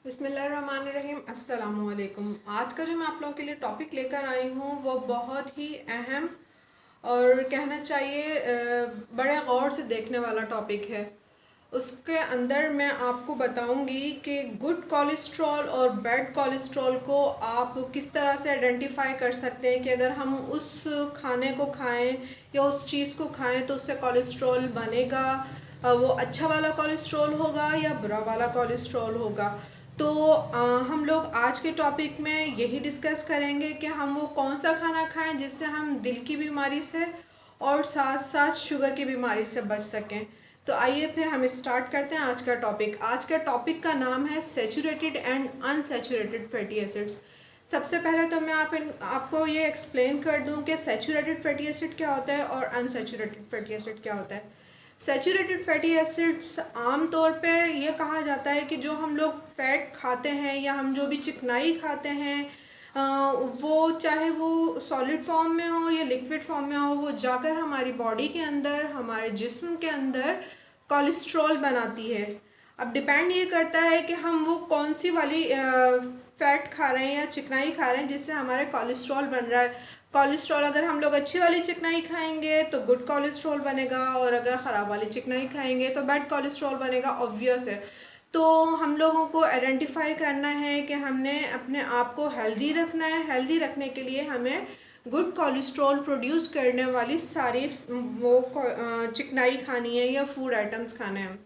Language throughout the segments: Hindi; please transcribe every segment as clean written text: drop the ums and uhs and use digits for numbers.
बिस्मिल्लाहिर्रहमानिर्रहीम। अस्सलामुअलैकुम। आज का जो मैं आप लोगों के लिए टॉपिक लेकर आई हूँ वो बहुत ही अहम और कहना चाहिए बड़े गौर से देखने वाला टॉपिक है। उसके अंदर मैं आपको बताऊंगी कि गुड कोलेस्ट्रॉल और बैड कोलेस्ट्रॉल को आप किस तरह से आइडेंटिफाई कर सकते हैं कि अगर हम उस खाने को खाएं या उस चीज़ को खाएं तो उससे कोलेस्ट्रॉल बनेगा, वो अच्छा वाला कोलेस्ट्रॉल होगा या बुरा वाला कोलेस्ट्रॉल होगा। तो हम लोग आज के टॉपिक में यही डिस्कस करेंगे कि हम वो कौन सा खाना खाएं जिससे हम दिल की बीमारी से और साथ साथ शुगर की बीमारी से बच सकें। तो आइए फिर हम स्टार्ट करते हैं आज का टॉपिक। आज का टॉपिक का नाम है saturated and unsaturated fatty acids. सबसे पहले तो मैं आपको ये एक्सप्लेन कर दूं कि सैचुरेटेड फैटी एसिड क्या होता है और अनसैचुरेटेड फैटी एसिड क्या होता है। सैचुरेटेड फैटी एसिड्स आम तौर पे ये कहा जाता है कि जो हम लोग फैट खाते हैं या हम जो भी चिकनाई खाते हैं, वो चाहे वो सॉलिड फॉर्म में हो या लिक्विड फॉर्म में हो, वो जाकर हमारी बॉडी के अंदर, हमारे जिस्म के अंदर कोलेस्ट्रॉल बनाती है। अब डिपेंड ये करता है कि हम वो कौन सी वाली फैट खा रहे हैं या चिकनाई खा रहे हैं जिससे हमारे कोलेस्ट्रॉल बन रहा है। कोलेस्ट्रॉल अगर हम लोग अच्छी वाली चिकनाई खाएंगे तो गुड कोलेस्ट्रॉल बनेगा, और अगर ख़राब वाली चिकनाई खाएंगे तो बैड कोलेस्ट्रॉल बनेगा, ऑब्वियस है। तो हम लोगों को आइडेंटिफाई करना है कि हमने अपने आप को हेल्दी रखना है। हेल्दी रखने के लिए हमें गुड कोलेस्ट्रॉल प्रोड्यूस करने वाली सारी वो चिकनाई खानी है या फूड आइटम्स खाने हैं।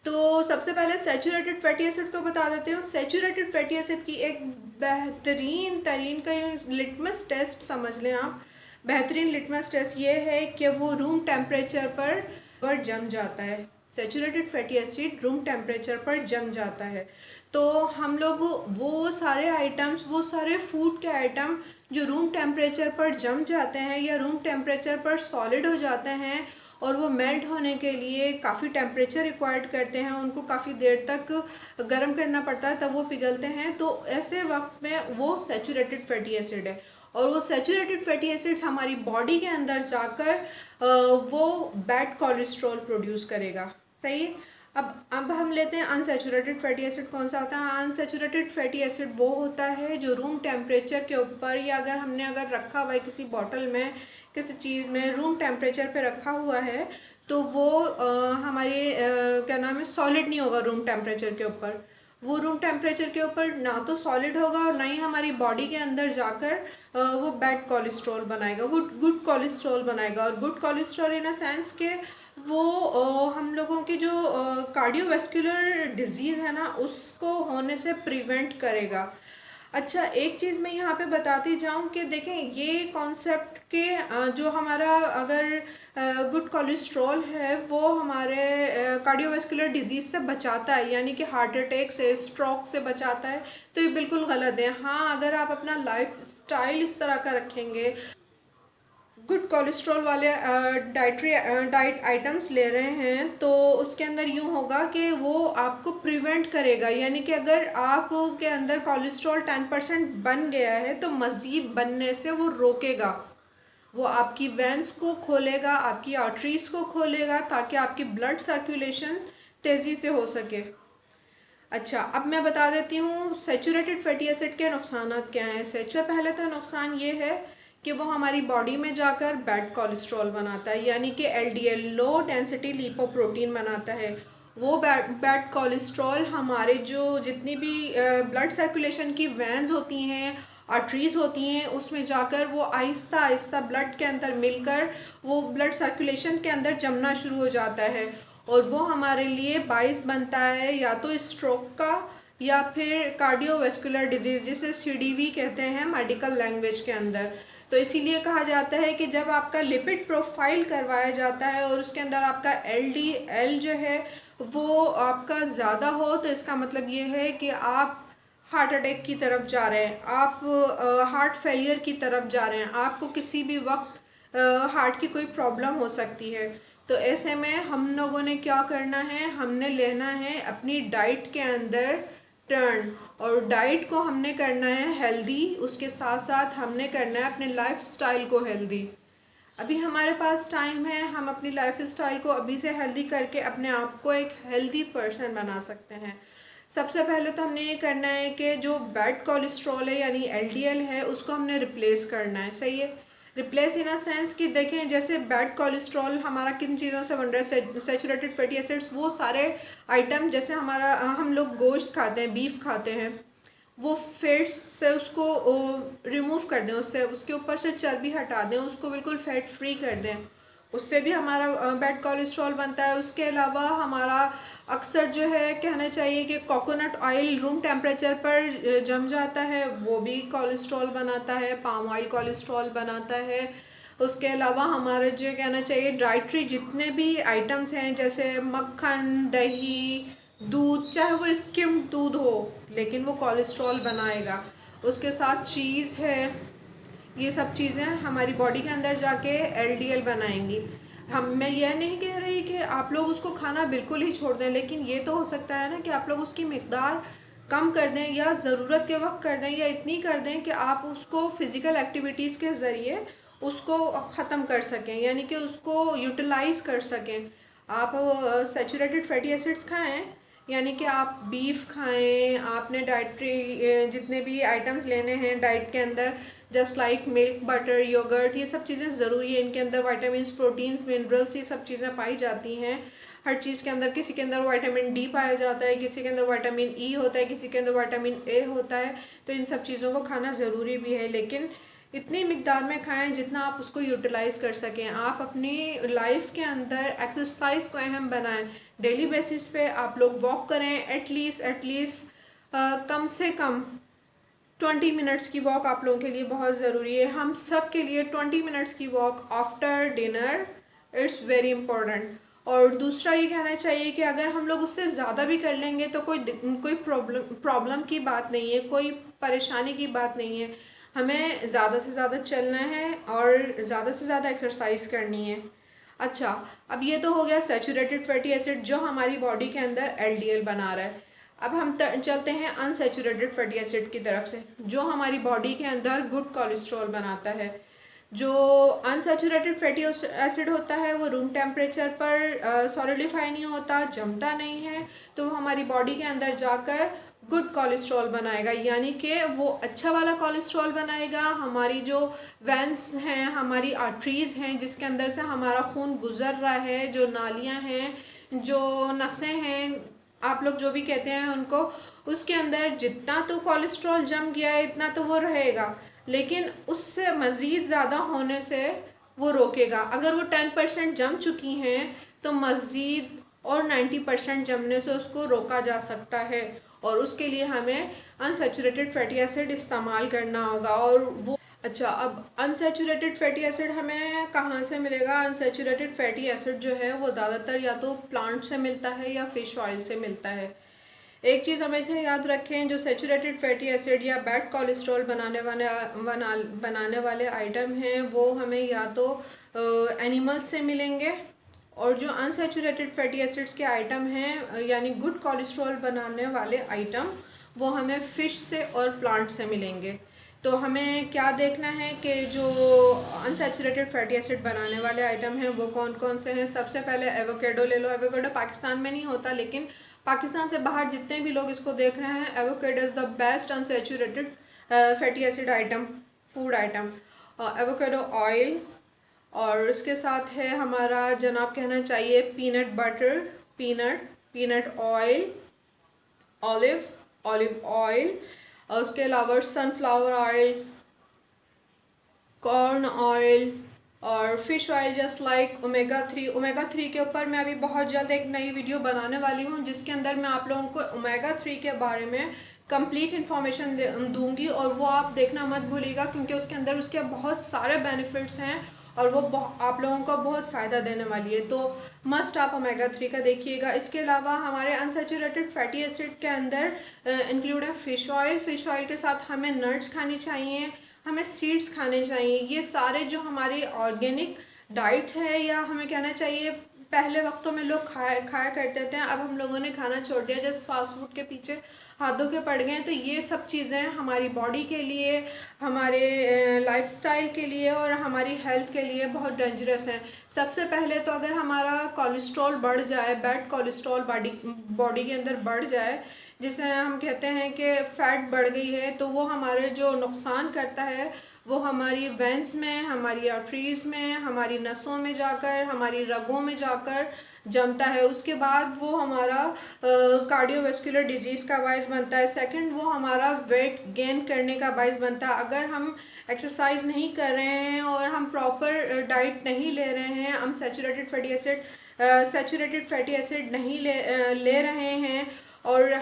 तो सबसे पहले सैचुरेटेड फैटी एसिड को बता देते हूँ। सैचुरेटेड फैटी एसिड की एक बेहतरीन तरीन का लिटमस टेस्ट समझ लें आप। बेहतरीन लिटमस टेस्ट ये है कि वो रूम टेम्परेचर पर जम जाता है। Saturated fatty acid room temperature पर जम जाता है। तो हम लोग वो सारे आइटम्स, वो सारे फूड के आइटम जो रूम टेम्परेचर पर जम जाते हैं या रूम टेम्परेचर पर सॉलिड हो जाते हैं और वो मेल्ट होने के लिए काफ़ी टेम्परेचर रिक्वायर्ड करते हैं, उनको काफ़ी देर तक गर्म करना पड़ता है तब वो पिघलते हैं, तो ऐसे वक्त में वो सैचुरेटेड फैटी एसिड है। और वो सैचुरेटेड फैटी एसिड्स हमारी बॉडी के अंदर जाकर वो बैड कोलेस्ट्रॉल प्रोड्यूस करेगा। सही। अब हम लेते हैं अनसैचुरेटेड फैटी एसिड कौन सा होता है। अनसैचुरेटेड फैटी एसिड वो होता है जो रूम टेम्परेचर के ऊपर, या अगर रखा हुआ है किसी बॉटल में, किसी चीज़ में रूम टेम्परेचर पे रखा हुआ है, तो वो हमारे क्या नाम है, सॉलिड नहीं होगा रूम टेम्परेचर के ऊपर। वो रूम टेम्परेचर के ऊपर ना तो सॉलिड होगा और ना ही हमारी बॉडी के अंदर जाकर वो बैड कोलेस्ट्रॉल बनाएगा, वो गुड कोलेस्ट्रॉल बनाएगा। और good cholesterol in a sense के वो हम लोगों की जो कार्डियोवैस्कुलर डिजीज़ है ना, उसको होने से प्रिवेंट करेगा। अच्छा, एक चीज़ मैं यहाँ पे बताती जाऊँ कि देखें ये कॉन्सेप्ट के जो हमारा अगर गुड कोलेस्ट्रॉल है वो हमारे कार्डियोवैस्कुलर डिजीज़ से बचाता है, यानी कि हार्ट अटैक से, स्ट्रोक से बचाता है, तो ये बिल्कुल गलत है। हाँ, अगर आप अपना लाइफ स्टाइल इस तरह का रखेंगे, गुड कोलेस्ट्रॉल वाले डाइट आइटम्स ले रहे हैं, तो उसके अंदर यूँ होगा कि वो आपको प्रिवेंट करेगा, यानी कि अगर आप के अंदर कोलेस्ट्रॉल 10% बन गया है तो मज़ीद बनने से वो रोकेगा। वो आपकी वेंस को खोलेगा, आपकी आर्टरीज को खोलेगा, ताकि आपकी ब्लड सर्कुलेशन तेज़ी से हो सके। अच्छा, अब मैं बता देती हूँ सैचुरेटेड फैटी एसिड के नुकसान क्या हैं। सबसे पहले तो नुकसान ये है कि वो हमारी बॉडी में जाकर बैड कोलेस्ट्रॉल बनाता है, यानी कि एलडीएल, लो डेंसिटी लिपोप्रोटीन बनाता है। वो बैड कोलेस्ट्रॉल हमारे जो जितनी भी ब्लड सर्कुलेशन की वेन्स होती हैं, आर्टरीज होती हैं, उसमें जाकर वो आहिस्ता आहिस्ता ब्लड के अंदर मिलकर वो ब्लड सर्कुलेशन के अंदर जमना शुरू हो जाता है, और वो हमारे लिए बाइस बनता है या तो स्ट्रोक का या फिर कार्डियोवैस्कुलर डिजीज़, जिसे सीडीवी कहते हैं मेडिकल लैंग्वेज के अंदर। तो इसीलिए कहा जाता है कि जब आपका लिपिड प्रोफाइल करवाया जाता है और उसके अंदर आपका एलडीएल जो है वो आपका ज़्यादा हो, तो इसका मतलब ये है कि आप हार्ट अटैक की तरफ जा रहे हैं, आप हार्ट फेलियर की तरफ जा रहे हैं, आपको किसी भी वक्त हार्ट की कोई प्रॉब्लम हो सकती है। तो ऐसे में हम लोगों ने क्या करना है, हमने लेना है अपनी डाइट के अंदर टर्न, और डाइट को हमने करना है हेल्दी, उसके साथ साथ हमने करना है अपने लाइफ स्टाइल को हेल्दी। अभी हमारे पास टाइम है, हम अपनी लाइफ स्टाइल को अभी से हेल्दी करके अपने आप को एक हेल्दी पर्सन बना सकते हैं। सबसे पहले तो हमने ये करना है कि जो बैड कोलेस्ट्रॉल है यानी एलडीएल है उसको हमने रिप्लेस करना है, सही है। रिप्लेस इन अ सेंस कि देखें जैसे बैड कोलेस्ट्रॉल हमारा किन चीज़ों से बन रहा है, सैचुरेटेड फैटी एसिड्स, वो सारे आइटम जैसे हमारा हम लोग गोश्त खाते हैं, बीफ खाते हैं, वो फैट्स से उसको रिमूव कर दें, उससे उसके ऊपर से चर्बी हटा दें, उसको बिल्कुल फैट फ्री कर दें, उससे भी हमारा बैड कोलेस्ट्रॉल बनता है। उसके अलावा हमारा अक्सर जो है कहना चाहिए कि कोकोनट ऑयल रूम टेम्परेचर पर जम जाता है, वो भी कोलेस्ट्रॉल बनाता है, पाम ऑयल कोलेस्ट्रॉल बनाता है। उसके अलावा हमारे जो कहना चाहिए डाइट्री जितने भी आइटम्स हैं जैसे मक्खन, दही, दूध, चाहे वो स्किम्ड दूध हो लेकिन वो कोलेस्ट्रॉल बनाएगा। उसके साथ चीज़ है, ये सब चीज़ें हमारी बॉडी के अंदर जाके एलडीएल बनाएंगी। मैं यह नहीं कह रही कि आप लोग उसको खाना बिल्कुल ही छोड़ दें, लेकिन ये तो हो सकता है ना कि आप लोग उसकी मिकदार कम कर दें या ज़रूरत के वक्त कर दें, या इतनी कर दें कि आप उसको फिज़िकल एक्टिविटीज़ के ज़रिए उसको ख़त्म कर सकें, यानी कि उसको यूटिलाइज़ कर सकें। आप सैचुरेटेड फैटी एसिड्स खाएं, यानी कि आप बीफ खाएं, आपने डाइट्री जितने भी आइटम्स लेने हैं डाइट के अंदर, just like milk, butter, yogurt, ये सब चीज़ें ज़रूरी है। इनके अंदर विटामिन्स, प्रोटीन्स, मिनरल्स, ये सब चीज़ें पाई जाती हैं हर चीज़ के अंदर। किसी के अंदर विटामिन डी पाया जाता है, किसी के अंदर विटामिन ई होता है, किसी के अंदर विटामिन ए होता है। तो इन सब चीज़ों को खाना ज़रूरी भी है, लेकिन इतनी मिकदार में खाएं जितना आप उसको यूटिलाइज़ कर सकें। आप अपनी लाइफ के अंदर एक्सरसाइज को अहम बनाएं। डेली बेसिस पे आप लोग वॉक करें, एटलीस्ट कम से कम 20 मिनट्स की वॉक आप लोगों के लिए बहुत ज़रूरी है। हम सब के लिए 20 मिनट्स की walk after dinner it's very important. और दूसरा ये कहना चाहिए कि अगर हम लोग उससे ज़्यादा भी कर लेंगे तो कोई प्रॉब्लम की बात नहीं है, कोई परेशानी की बात नहीं है। हमें ज़्यादा से ज़्यादा चलना है और ज़्यादा से ज़्यादा एक्सरसाइज करनी है। अच्छा, अब ये तो हो गया सैचुरेटेड फैटी एसिड जो हमारी बॉडी के अंदर एलडीएल बना रहा है। अब हम चलते हैं अनसैचुरेटेड फैटी एसिड की तरफ से, जो हमारी बॉडी के अंदर गुड कोलेस्ट्रॉल बनाता है। जो अनसैचुरेटेड फैटी एसिड होता है वो रूम टेम्परेचर पर सॉलिडिफाई नहीं होता, जमता नहीं है, तो वो हमारी बॉडी के अंदर जाकर गुड कोलेस्ट्रॉल बनाएगा, यानी कि वो अच्छा वाला कोलेस्ट्रॉल बनाएगा। हमारी जो वेंस हैं, हमारी आर्टरीज हैं जिसके अंदर से हमारा खून गुजर रहा है, जो नालियाँ हैं, जो नसें हैं, आप लोग जो भी कहते हैं उनको, उसके अंदर जितना तो कोलेस्ट्रॉल जम गया है इतना तो वो रहेगा, लेकिन उससे मज़ीद ज़्यादा होने से वो रोकेगा। अगर वो 10% जम चुकी हैं तो मज़ीद और 90% जमने से उसको रोका जा सकता है, और उसके लिए हमें अनसैचुरेटेड फैटी एसिड इस्तेमाल करना होगा। और वो अच्छा, अब अनसैचुरेटेड फैटी एसिड हमें कहाँ से मिलेगा? अनसैचुरेटेड फैटी एसिड जो है वो ज़्यादातर या तो प्लांट से मिलता है या फिश ऑयल से मिलता है। एक चीज़ हमेशा याद रखें, जो सैचुरेटेड फैटी एसिड या बैड कोलेस्ट्रॉल बनाने वाले आइटम हैं वो हमें या तो एनिमल्स से मिलेंगे, और जो अनसैचुरेटेड फैटी एसिड्स के आइटम हैं यानी गुड कोलेस्ट्रॉल बनाने वाले आइटम, वो हमें फ़िश से और प्लांट से मिलेंगे। तो हमें क्या देखना है कि जो अनसैचुरेटेड फैटी एसिड बनाने वाले आइटम हैं वो कौन कौन से हैं। सबसे पहले एवोकेडो ले लो। एवोकेडो पाकिस्तान में नहीं होता, लेकिन पाकिस्तान से बाहर जितने भी लोग इसको देख रहे हैं, avocado is the best unsaturated fatty acid item, food item. Avocado oil, और उसके साथ है हमारा जनाब कहना चाहिए peanut butter, peanut oil, olive olive oil, और उसके अलावा सनफ्लावर ऑयल, कॉर्न ऑयल, और fish oil, just like omega 3। Omega 3 के ऊपर मैं अभी बहुत जल्द एक नई वीडियो बनाने वाली हूँ जिसके अंदर मैं आप लोगों को ओमेगा 3 के बारे में कंप्लीट इन्फॉर्मेशन दूंगी, और वो आप देखना मत भूलिएगा क्योंकि उसके अंदर उसके बहुत सारे बेनिफिट्स हैं और वो आप लोगों को बहुत फ़ायदा देने वाली है। तो मस्ट आप ओमेगा 3 का देखिएगा। इसके अलावा हमारे अनसैचुरेटेड फैटी एसिड के अंदर इंक्लूड है फ़िश ऑयल। फ़िश ऑयल के साथ हमें नट्स खानी चाहिए, हमें सीड्स खाने चाहिए। ये सारे जो हमारी ऑर्गेनिक डाइट है, या हमें कहना चाहिए पहले वक्तों में लोग खाया करते थे, अब हम लोगों ने खाना छोड़ दिया, जस्ट फास्ट फूड के पीछे हाथों के पड़ गए। तो ये सब चीज़ें हमारी बॉडी के लिए, हमारे लाइफस्टाइल के लिए और हमारी हेल्थ के लिए बहुत डेंजरस हैं। सबसे पहले तो अगर हमारा कोलेस्ट्रॉल बढ़ जाए, बैड कोलेस्ट्रॉल बॉडी के अंदर बढ़ जाए, जिसे हम कहते हैं कि फ़ैट बढ़ गई है, तो वो हमारे जो नुकसान करता है वो हमारी वेंस में, हमारी आर्टरीज़ में, हमारी नसों में जाकर, हमारी रगों में जाकर जमता है। उसके बाद वो हमारा कार्डियोवैस्कुलर डिजीज़ का बायस बनता है। सेकंड, वो हमारा वेट गेन करने का बायस बनता है। अगर हम एक्सरसाइज नहीं कर रहे हैं और हम प्रॉपर डाइट नहीं ले रहे हैं, हम सैचुरेटेड फैटी एसिड नहीं ले रहे हैं, और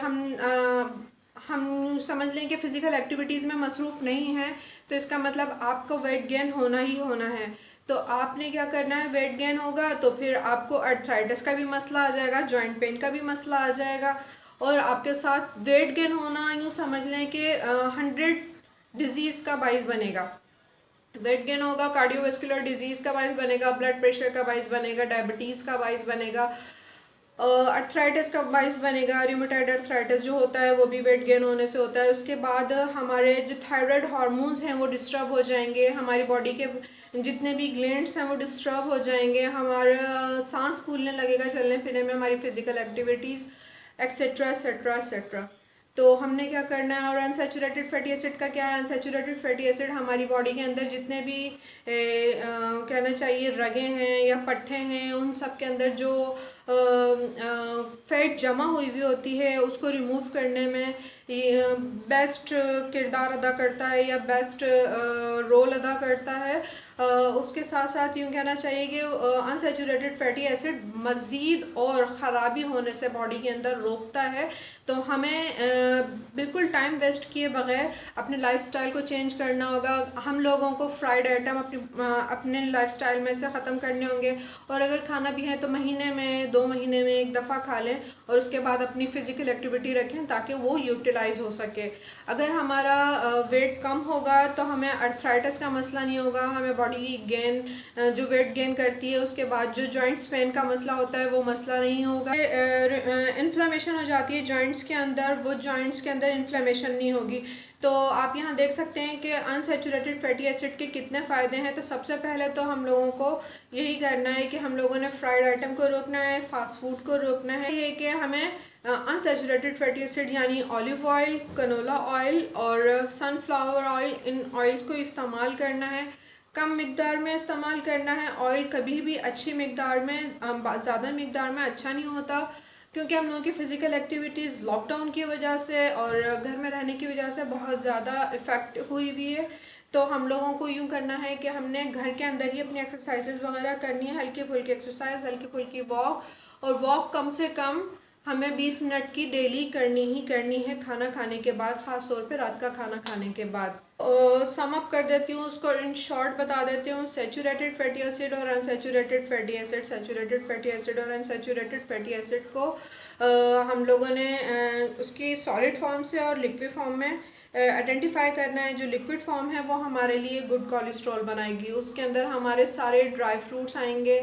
हम समझ लें कि फ़िज़िकल एक्टिविटीज़ में मसरूफ़ नहीं है, तो इसका मतलब आपको वेट गेन होना ही होना है। तो आपने क्या करना है, वेट गेन होगा तो फिर आपको अर्थराइटिस का भी मसला आ जाएगा, जॉइंट पेन का भी मसला आ जाएगा, और आपके साथ वेट गेन होना यूँ समझ लें कि 100 डिजीज़ का बाइस बनेगा। वेट गेन होगा, कार्डियोवैस्कुलर डिजीज़ का बाइस बनेगा, ब्लड प्रेशर का बाइस बनेगा, डायबिटीज़ का बाइस बनेगा, अर्थराइटिस का बाइस बनेगा। रूमेटॉइड अर्थराइटिस जो होता है वो भी वेट गेन होने से होता है। उसके बाद हमारे जो थायराइड हार्मोन्स हैं वो डिस्टर्ब हो जाएंगे, हमारी बॉडी के जितने भी ग्लैंड्स हैं वो डिस्टर्ब हो जाएंगे, हमारा सांस फूलने लगेगा चलने फिरने में, हमारी physical activities etcetera etcetera etcetera. तो हमने क्या करना है, और अनसैचुरेटेड फैटी एसिड का क्या है, अनसैचुरेटेड फैटी एसिड हमारी बॉडी के अंदर जितने भी कहना चाहिए रगें हैं या पट्टे हैं, उन सब के अंदर जो फैट जमा हुई होती है उसको रिमूव करने में ये बेस्ट किरदार अदा करता है या बेस्ट रोल अदा करता है। उसके साथ साथ यूँ कहना चाहिए कि अनसैचुरेटेड फैटी एसिड मज़ीद और ख़राबी होने से बॉडी के अंदर रोकता है। तो हमें बिल्कुल टाइम वेस्ट किए बगैर अपने लाइफस्टाइल को चेंज करना होगा। हम लोगों को फ्राइड आइटम अपने लाइफस्टाइल में से ख़त्म करने होंगे, और अगर खाना भी है तो महीने में 2 महीने में एक दफ़ा खा लें, और उसके बाद अपनी फ़िज़िकल एक्टिविटी रखें ताकि वो यूटिलाइज हो सके। अगर हमारा वेट कम होगा तो हमें अर्थराइटिस का मसला नहीं होगा, हमें बॉडी गेन जो वेट गेन करती है उसके बाद जो जॉइंट्स पेन का मसला होता है वो मसला नहीं होगा। इन्फ्लेमेशन हो जाती है जॉइंट्स के अंदर, वो जॉइंट्स के अंदर इन्फ्लेमेशन नहीं होगी। तो आप यहाँ देख सकते हैं कि अनसैचुरेटेड फैटी एसिड के कितने फ़ायदे हैं। तो सबसे पहले तो हम लोगों को यही करना है कि हम लोगों ने फ्राइड आइटम को रोकना है, फास्ट फूड को रोकना है। ये कि हमें अनसैचुरेटेड फैटी एसिड यानी ऑलिव ऑयल, कनोला ऑयल और सनफ्लावर ऑयल, इन ऑयल्स को इस्तेमाल करना है, कम मिकदार में इस्तेमाल करना है। ऑयल कभी भी अच्छी मिकदार में, ज़्यादा मिकदार में अच्छा नहीं होता, क्योंकि हम लोगों की फ़िज़िकल एक्टिविटीज़ लॉकडाउन की वजह से और घर में रहने की वजह से बहुत ज़्यादा इफ़ेक्ट हुई है। तो हम लोगों को यूँ करना है कि हमने घर के अंदर ही अपनी एक्सरसाइजेज़ वगैरह करनी है, हल्की फुल्की एक्सरसाइज, हल्की फुल्की वॉक, और वॉक कम से कम हमें 20 मिनट की डेली करनी ही करनी है खाना खाने के बाद, ख़ास तौर पे रात का खाना खाने के बाद। सम अप कर देती हूँ, उसको इन शॉर्ट बता देती हूँ। सैचुरेटेड फैटी एसिड और unsaturated fatty acid, saturated fatty acid और अनसैचुरेटेड फैटी एसिड को हम लोगों ने उसकी सॉलिड फॉर्म से और लिक्विड फॉर्म में आइडेंटिफाई करना है। जो लिक्विड फॉर्म है वो हमारे लिए गुड कोलेस्ट्रॉल बनाएगी, उसके अंदर हमारे सारे ड्राई फ्रूट्स आएंगे,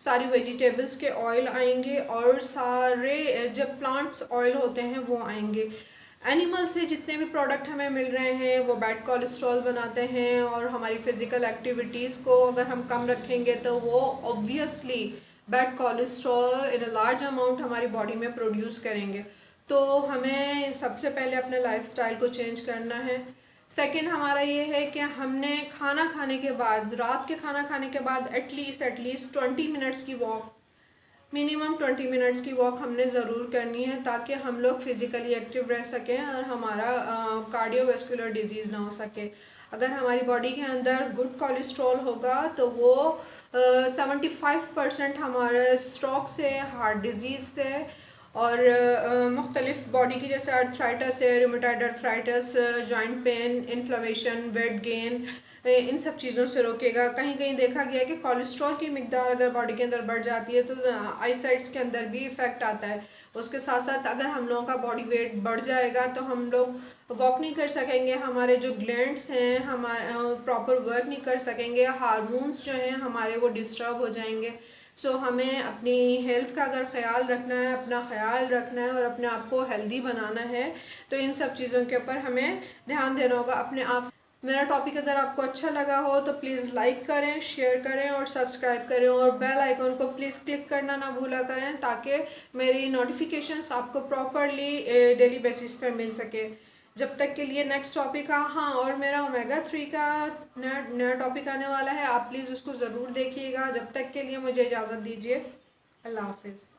सारी वेजिटेबल्स के ऑयल आएंगे, और सारे जब प्लांट्स ऑयल होते हैं वो आएंगे। एनिमल से जितने भी प्रोडक्ट हमें मिल रहे हैं वो बैड कोलेस्ट्रॉल बनाते हैं, और हमारी फ़िज़िकल एक्टिविटीज़ को अगर हम कम रखेंगे तो वो obviously bad cholesterol in a large amount हमारी बॉडी में प्रोड्यूस करेंगे। तो हमें सबसे पहले अपने लाइफस्टाइल को चेंज करना है। सेकंड हमारा ये है कि हमने खाना खाने के बाद, रात के खाना खाने के बाद एटलीस्ट 20 मिनट्स की वॉक, मिनिमम 20 मिनट्स की वॉक हमने ज़रूर करनी है, ताकि हम लोग फिज़िकली एक्टिव रह सकें और हमारा कार्डियोवैस्कुलर डिजीज़ ना हो सके। अगर हमारी बॉडी के अंदर गुड कोलेस्ट्रॉल होगा तो वो 75% हमारे स्ट्रोक से, हार्ट डिजीज़ से और मुख्तलिफ बॉडी की जैसे अर्थराइटिस है, rheumatoid arthritis, joint pain, inflammation, weight gain, इन सब चीज़ों से रोकेगा। कहीं कहीं देखा गया है कि कोलेस्ट्रॉल की मिकदार अगर बॉडी के अंदर बढ़ जाती है तो आईसाइट्स के अंदर भी इफ़ेक्ट आता है। उसके साथ साथ अगर हम लोगों का बॉडी वेट बढ़ जाएगा तो हम लोग वॉक नहीं कर सकेंगे, हमारे जो ग्लैंड्स हैं हमारे प्रॉपर वर्क नहीं कर सकेंगे, हार्मोन्स जो हैं हमारे वो डिस्टर्ब हो जाएंगे। सो हमें अपनी हेल्थ का अगर ख्याल रखना है, अपना ख्याल रखना है और अपने आप को हेल्दी बनाना है, तो इन सब चीज़ों के ऊपर हमें ध्यान देना होगा। अपने आप मेरा टॉपिक अगर आपको अच्छा लगा हो तो प्लीज़ लाइक करें, शेयर करें और सब्सक्राइब करें, और बेल आइकॉन को प्लीज़ क्लिक करना ना भूला करें ताकि मेरी नोटिफिकेशंस आपको प्रॉपरली डेली बेसिस पे मिल सके। जब तक के लिए नेक्स्ट टॉपिक हाँ, और मेरा ओमेगा 3 का नया नया टॉपिक आने वाला है, आप प्लीज़ उसको ज़रूर देखिएगा। जब तक के लिए मुझे इजाज़त दीजिए। अल्लाह हाफिज़।